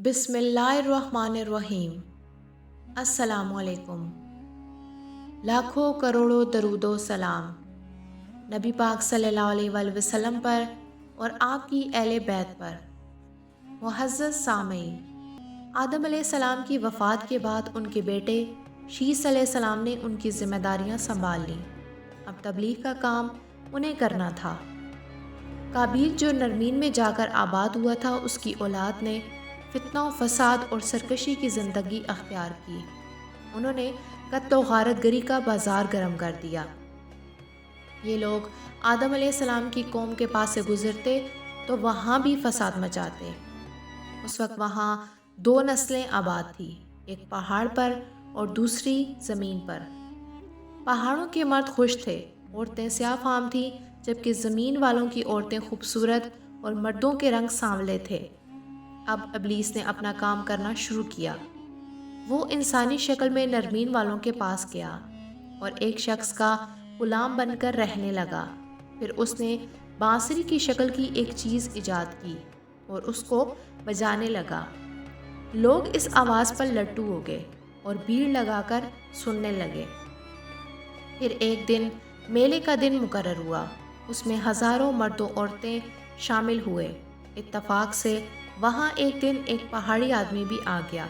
بسم اللہ الرحمن الرحیم۔ السلام علیکم۔ لاکھوں کروڑوں درود و سلام نبی پاک صلی اللہ علیہ وآلہ وسلم پر اور آپ کی اہل بیت پر۔ معزز سامعین، آدم علیہ السلام کی وفات کے بعد ان کے بیٹے شیث علیہ السلام نے ان کی ذمہ داریاں سنبھال لیں۔ اب تبلیغ کا کام انہیں کرنا تھا۔ قابیل جو نرمین میں جا کر آباد ہوا تھا، اس کی اولاد نے فتنہ و فساد اور سرکشی کی زندگی اختیار کی۔ انہوں نے قتل و غارت گری کا بازار گرم کر دیا۔ یہ لوگ آدم علیہ السلام کی قوم کے پاس سے گزرتے تو وہاں بھی فساد مچاتے۔ اس وقت وہاں دو نسلیں آباد تھی، ایک پہاڑ پر اور دوسری زمین پر۔ پہاڑوں کے مرد خوش تھے، عورتیں سیاہ فام تھیں، جبکہ زمین والوں کی عورتیں خوبصورت اور مردوں کے رنگ سانولے تھے۔ اب ابلیس نے اپنا کام کرنا شروع کیا۔ وہ انسانی شکل میں نرمین والوں کے پاس گیا اور ایک شخص کا غلام بن کر رہنے لگا۔ پھر اس نے بانسری کی شکل کی ایک چیز ایجاد کی اور اس کو بجانے لگا۔ لوگ اس آواز پر لٹو ہو گئے اور بھیڑ لگا کر سننے لگے۔ پھر ایک دن میلے کا دن مقرر ہوا۔ اس میں ہزاروں مرد و عورتیں شامل ہوئے۔ اتفاق سے وہاں ایک دن ایک پہاڑی آدمی بھی آ گیا۔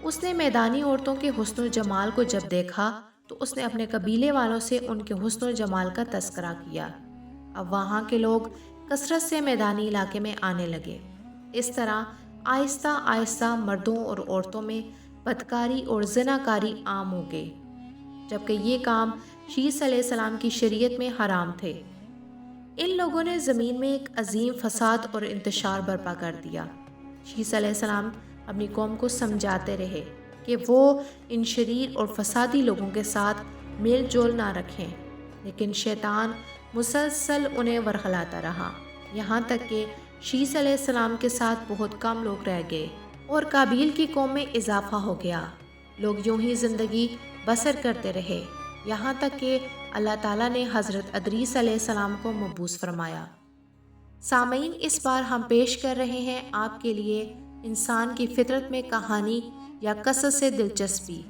اس نے میدانی عورتوں کے حسن و جمال کو جب دیکھا تو اس نے اپنے قبیلے والوں سے ان کے حسن و جمال کا تذکرہ کیا۔ اب وہاں کے لوگ کثرت سے میدانی علاقے میں آنے لگے۔ اس طرح آہستہ آہستہ مردوں اور عورتوں میں بدکاری اور زناکاری عام ہو گئی، جبکہ یہ کام شیث علیہ السلام کی شریعت میں حرام تھے۔ ان لوگوں نے زمین میں ایک عظیم فساد اور انتشار برپا کر دیا۔ شیث علیہ السلام اپنی قوم کو سمجھاتے رہے کہ وہ ان شریر اور فسادی لوگوں کے ساتھ میل جول نہ رکھیں، لیکن شیطان مسلسل انہیں ورغلاتا رہا، یہاں تک کہ شیث علیہ السلام کے ساتھ بہت کم لوگ رہ گئے اور قابیل کی قوم میں اضافہ ہو گیا۔ لوگ یوں ہی زندگی بسر کرتے رہے، یہاں تک کہ اللہ تعالیٰ نے حضرت ادریس علیہ السلام کو مبعوث فرمایا۔ سامعین، اس بار ہم پیش کر رہے ہیں آپ کے لیے انسان کی فطرت میں کہانی یا قصص سے دلچسپی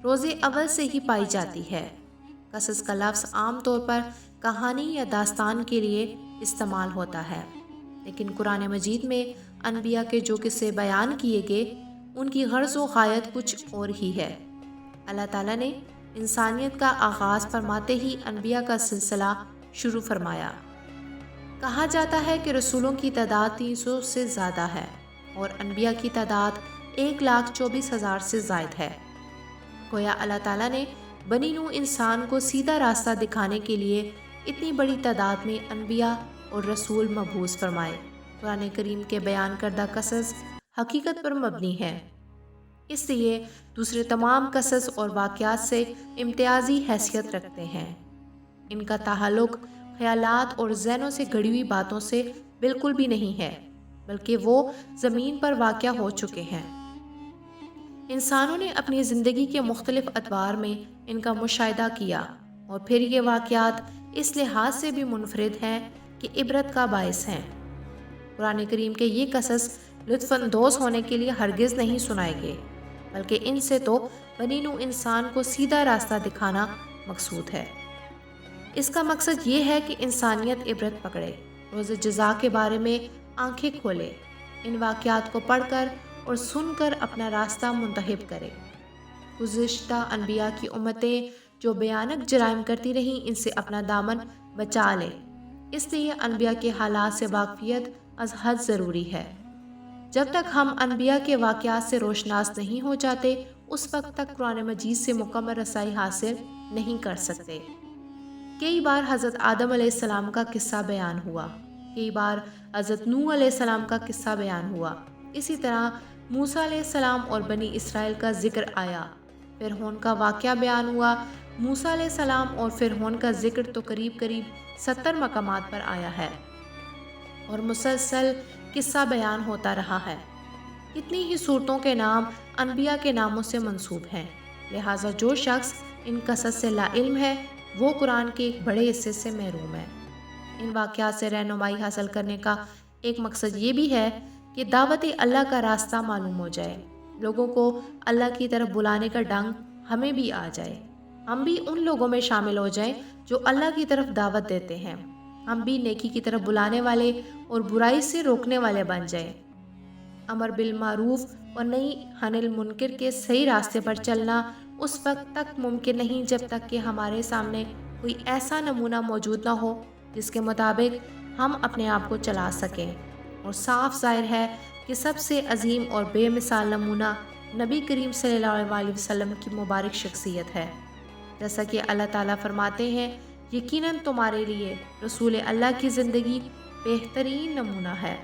روز اول سے ہی پائی جاتی ہے۔ قصص کا لفظ عام طور پر کہانی یا داستان کے لیے استعمال ہوتا ہے، لیکن قرآن مجید میں انبیاء کے جو قصے بیان کیے گئے، ان کی غرض و غایت کچھ اور ہی ہے۔ اللہ تعالیٰ نے انسانیت کا آغاز فرماتے ہی انبیاء کا سلسلہ شروع فرمایا۔ کہا جاتا ہے کہ رسولوں کی تعداد 300 سے زیادہ ہے اور انبیاء کی تعداد 1,24,000 سے زائد ہے۔ گویا اللہ تعالیٰ نے بنی نوع انسان کو سیدھا راستہ دکھانے کے لیے اتنی بڑی تعداد میں انبیاء اور رسول مبعوث فرمائے۔ قرآن کریم کے بیان کردہ قصص حقیقت پر مبنی ہے، اس لیے دوسرے تمام قصص اور واقعات سے امتیازی حیثیت رکھتے ہیں۔ ان کا تعلق خیالات اور ذہنوں سے گھڑی ہوئی باتوں سے بالکل بھی نہیں ہے، بلکہ وہ زمین پر واقع ہو چکے ہیں۔ انسانوں نے اپنی زندگی کے مختلف ادوار میں ان کا مشاہدہ کیا اور پھر یہ واقعات اس لحاظ سے بھی منفرد ہیں کہ عبرت کا باعث ہیں۔ قرآن کریم کے یہ قصص لطف اندوز ہونے کے لیے ہرگز نہیں سنائے گئے، بلکہ ان سے تو بنی نوع انسان کو سیدھا راستہ دکھانا مقصود ہے۔ اس کا مقصد یہ ہے کہ انسانیت عبرت پکڑے، روز جزا کے بارے میں آنکھیں کھولے، ان واقعات کو پڑھ کر اور سن کر اپنا راستہ منتخب کرے۔ گزشتہ انبیاء کی امتیں جو بھیانک جرائم کرتی رہیں، ان سے اپنا دامن بچا لے۔ اس لیے انبیاء کے حالات سے واقفیت از حد ضروری ہے۔ جب تک ہم انبیاء کے واقعات سے روشناس نہیں ہو جاتے، اس وقت تک قرآن مجید سے مکمل رسائی حاصل نہیں کر سکتے۔ کئی بار حضرت آدم علیہ السلام کا قصہ بیان ہوا، کئی بار حضرت نوح علیہ السلام کا قصہ بیان ہوا، اسی طرح موسیٰ علیہ السلام اور بنی اسرائیل کا ذکر آیا۔ فرعون کا واقعہ بیان ہوا۔ موسیٰ علیہ السلام اور فرعون کا ذکر تو قریب 70 مقامات پر آیا ہے اور مسلسل قصہ بیان ہوتا رہا ہے۔ اتنی ہی صورتوں کے نام انبیاء کے ناموں سے منسوب ہیں، لہٰذا جو شخص ان قصص سے لا علم ہے، وہ قرآن کے ایک بڑے حصے سے محروم ہے۔ ان واقعات سے رہنمائی حاصل کرنے کا ایک مقصد یہ بھی ہے کہ دعوت اللہ کا راستہ معلوم ہو جائے، لوگوں کو اللہ کی طرف بلانے کا ڈنگ ہمیں بھی آ جائے، ہم بھی ان لوگوں میں شامل ہو جائیں جو اللہ کی طرف دعوت دیتے ہیں، ہم بھی نیکی کی طرف بلانے والے اور برائی سے روکنے والے بن جائیں۔ امر بالمعروف اور نہی عن المنکر کے صحیح راستے پر چلنا اس وقت تک ممکن نہیں جب تک کہ ہمارے سامنے کوئی ایسا نمونہ موجود نہ ہو جس کے مطابق ہم اپنے آپ کو چلا سکیں، اور صاف ظاہر ہے کہ سب سے عظیم اور بے مثال نمونہ نبی کریم صلی اللہ علیہ وسلم کی مبارک شخصیت ہے، جیسا کہ اللہ تعالیٰ فرماتے ہیں یقیناً تمہارے لیے رسول اللہ کی زندگی بہترین نمونہ ہے۔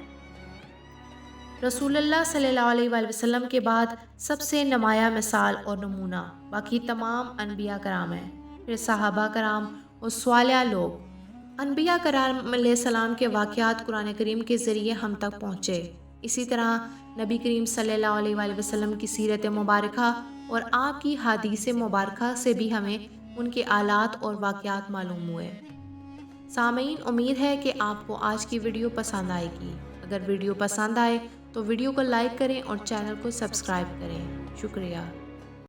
رسول اللہ صلی اللہ علیہ وآلہ وسلم کے بعد سب سے نمایاں مثال اور نمونہ باقی تمام انبیاء کرام ہیں، پھر صحابہ کرام اور صالح لوگ۔ انبیاء کرام علیہ السلام کے واقعات قرآن کریم کے ذریعے ہم تک پہنچے، اسی طرح نبی کریم صلی اللہ علیہ وآلہ وسلم کی سیرت مبارکہ اور آپ کی حدیث مبارکہ سے بھی ہمیں ان کے حالات اور واقعات معلوم ہوئے۔ سامعین، امید ہے کہ آپ کو آج کی ویڈیو پسند آئے گی۔ اگر ویڈیو پسند آئے تو ویڈیو کو لائک کریں اور چینل کو سبسکرائب کریں۔ شکریہ۔